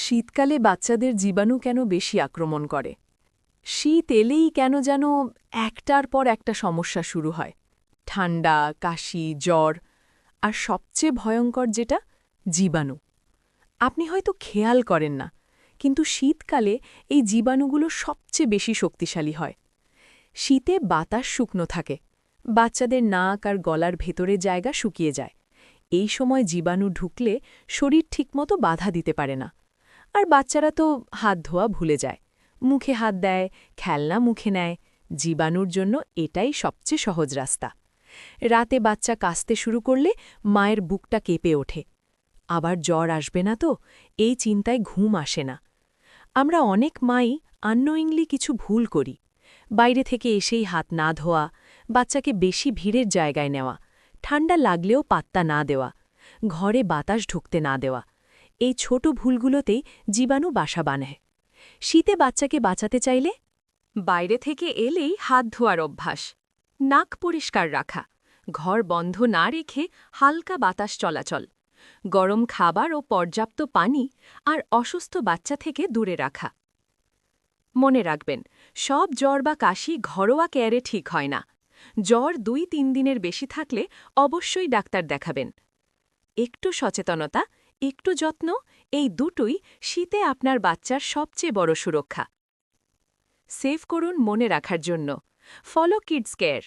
শীতকালে বাচ্চাদের জীবাণু কেন বেশি আক্রমণ করে? শীত এলেই কেন যেন একটার পর একটা সমস্যা শুরু হয়। ঠান্ডা, কাশি, জ্বর আর সবচেয়ে ভয়ঙ্কর যেটা, জীবাণু। আপনি হয়তো খেয়াল করেন না, কিন্তু শীতকালে এই জীবাণুগুলো সবচেয়ে বেশি শক্তিশালী হয়। শীতে বাতাস শুকনো থাকে, বাচ্চাদের নাক আর গলার ভেতরে জায়গা শুকিয়ে যায়। এই সময় জীবাণু ঢুকলে শরীর ঠিকমতো বাধা দিতে পারে না। আর বাচ্চারা তো হাত ধোয়া ভুলে যায়, মুখে হাত দেয়, খেলনা মুখে নেয়। জীবাণুর জন্য এটাই সবচেয়ে সহজ রাস্তা। রাতে বাচ্চা কাশতে শুরু করলে মায়ের বুকটা কেঁপে ওঠে। আবার জ্বর আসবে না তো, এই চিন্তায় ঘুম আসে না। আমরা অনেক মাই আননোয়িংলি কিছু ভুল করি। বাইরে থেকে এসেই হাত না ধোয়া, বাচ্চাকে বেশি ভিড়ের জায়গায় নেওয়া, ঠান্ডা লাগলেও পাত্তা না দেওয়া, ঘরে বাতাস ঢুকতে না দেওয়া। এই ছোট ভুলগুলোতেই জীবাণু বাসা বানায়। শীতে বাচ্চাকে বাঁচাতে চাইলে বাইরে থেকে এলেই হাত ধোয়ার অভ্যাস, নাক পরিষ্কার রাখা, ঘর বন্ধ না রেখে হালকা বাতাস চলাচল, গরম খাবার ও পর্যাপ্ত পানি আর অসুস্থ বাচ্চা থেকে দূরে রাখা। মনে রাখবেন, সব জ্বর বা কাশি ঘরোয়া কেয়ারে ঠিক হয় না। জ্বর ২-৩ দিনের বেশি থাকলে অবশ্যই ডাক্তার দেখাবেন। একটু সচেতনতা, একটু যত্ন, এই দুটোই শীতে আপনার বাচ্চার সবচেয়ে বড় সুরক্ষা। সেভ করুন মনে রাখার জন্য। Follow kids care.